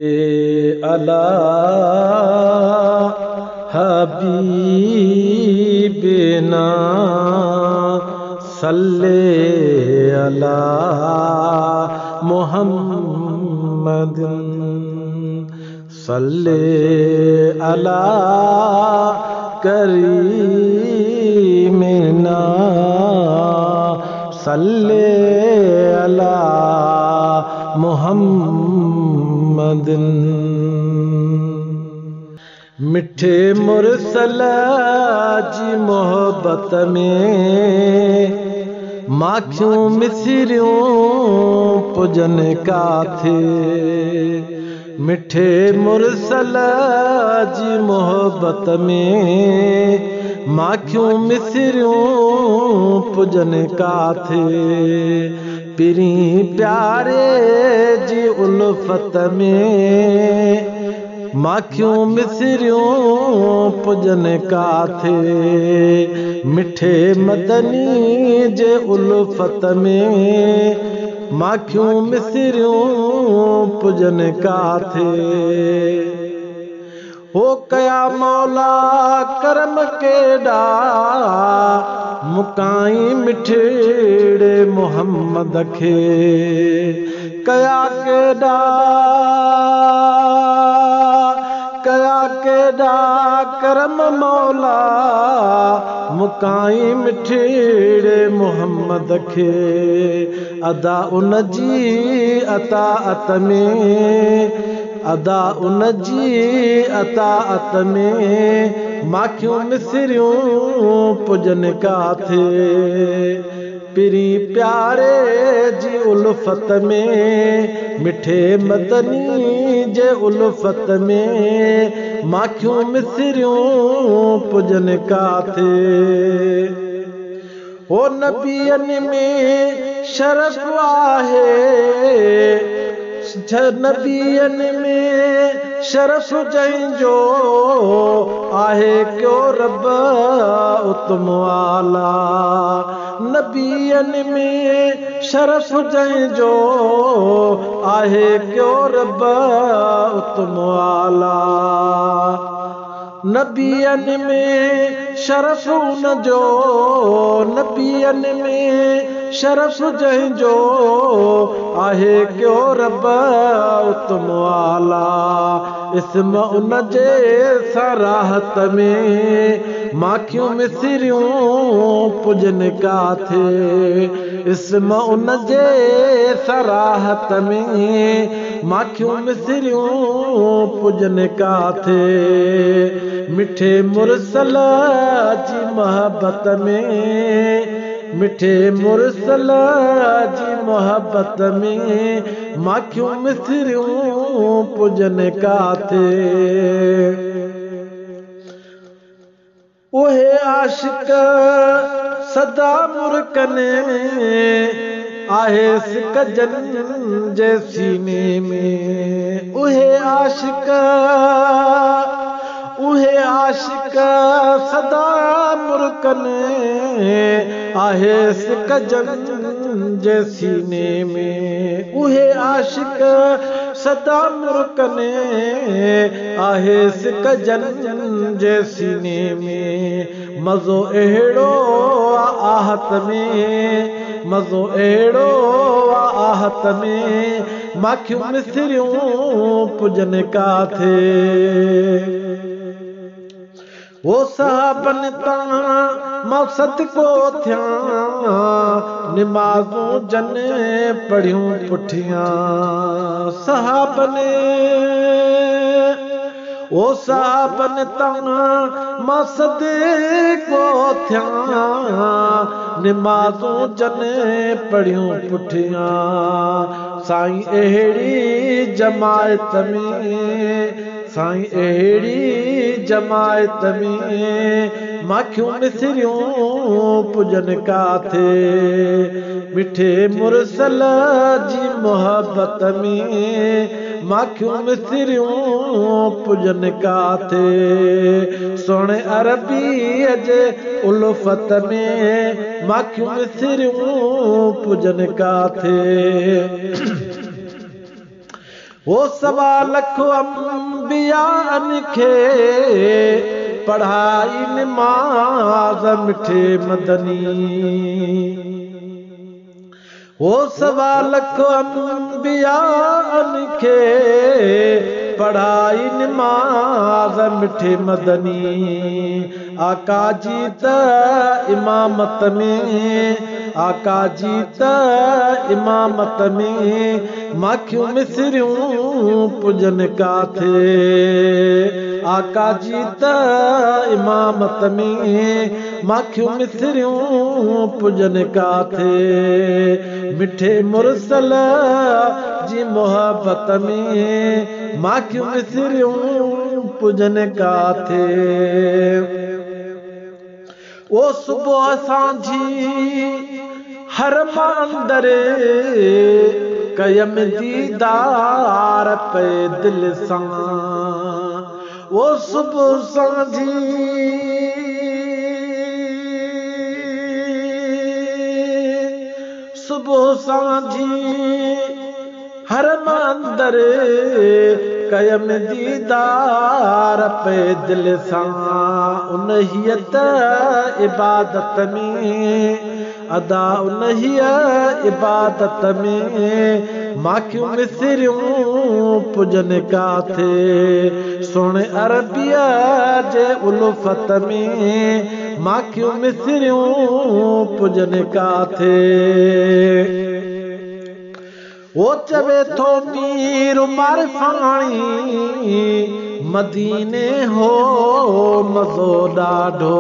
अला हबीबिना सल्ले अला मुहम्मदिन सल्ले अला करीमिना सल्ले अला मुहम्मदिन। मिठे मुरसल जी मोहब्बत में माखियूं मिसरियूं पुजन काथे। मिठे मुरसल जी मोहब्बत में माखियूं मिसरियूं पुजन काथे। पिरी प्यारे जी उल्फत में माखियूं मिसरियूं पुजन काथे। मिठे मदनी जे उल्फत में माखियूं मिसरियूं पुजन काथे। हो कया मौला करम केॾा मुकाई मिठड़े मोहम्मद खे। कया केॾा करम मौला मुकाई मिठड़े मोहम्मद खे। अदा उन जी अताअत में अदा उन जी अताअत में माखियूं मिसरियूं पुजन काथे। पिरी प्यारे जी उल्फत में मिठे मदनी जे उल्फत में माखियूं मिसरियूं पुजन काथे। ओ नबियनि में शरफ आहे नबियनि में शरफ जंहिंजो आहे क्यो रब उत्तम आला। नबियनि में शरफ जंहिंजो आहे क्यो रब उत्तम आला। नबियनि में शरफ उनजो नबियनि में शरफ जंहिंजो आहे क्यो रब उत्तम आला। इस्म उनजे सराहत में माखियूं मिसरियूं पुजन काथे। इस्म उनजे सराहत में माखियूं मिसरियूं पुजन काथे। मिठे मुरसल जी मोहब्बत में मिठे मुरसल जी मोहब्बत में माखियूं मिसरियूं पुजन काथे। उहे आशिक सदा मुर्कने आहे सिकजन जे सीने में। उहे आशिक सदा मुर्कने आहे सिकजन जे सीने में। उहे आशिक सदा मुर्कने आहे सिकजन जे सीने में। मज़ो अहिड़ो आहत में मज़ो अहिड़ो आहत में माखियूं मिसरियूं पुजन काथे। वो साहबन तां मक़सद को थिया निमाज़ूं जन पढ़ियूं पुठियां। साहबन वो साहबन तां मक़सद को थिया निमाज़ूं जन पढ़ियूं पुठियां। साईं अहिड़ी जमायत में साईं अहिड़ी जमायत में माखियूं मिसरियूं पुजन काथे। मिठे मुरसल जी मोहब्बत में माखियूं मिसरियूं पुजन काथे। सोणे अरबीअ जे उल्फत में माखियूं मिसरियूं पुजन काथे। वो 1.25 लख अंबियानि खे पढ़ाई निमाज़ मिठे मदनी। वो 1.25 लख अंबियानि खे पढ़ाई निमाज़ मिठे मदनी। आका जी त इमामत में, आका जी त इमामत में माखियूं मिसरियूं पुजन काथे। आका जी त इमामत में माखियूं मिसरियूं पुजन काथे। मिठे मुरसल जी मोहब्बत में माखियूं मिसरियूं पुजन काथे। वो सुबुह सांझी हर मंदर कयम दीदार पे दिल सां। वो सुबुह सांझी सुबुह सांझी हर मंदर कयम दीदार पे दिल सां। उन्हीअ त इबादत में अदा, उन्हीअ इबादत में माखियूं मिसरियूं पुजन काथे। सुहिणे अरबीअ जे उल्फत में माखियूं मिसरियूं पुजन काथे। वो चवे थो मीर मारफाणी मदीने हो मज़ो ॾाढो।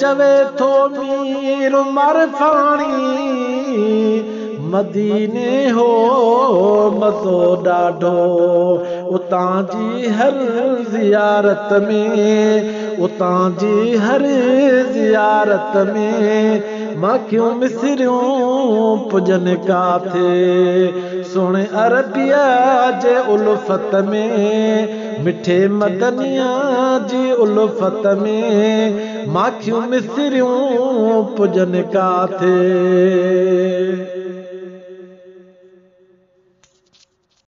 चवे थो मीर मारफाणी मदीने हो मज़ो ॾाढो। उतां जी हर ज़ियारत में, उतां जी हर ज़ियारत में माखियूं मिसरियूं पुजन काथे। सुहिणे अरबीअ जे उल्फत में मिठे मदनीअ जी उल्फत में माखियूं मिसरियूं पुजन काथे।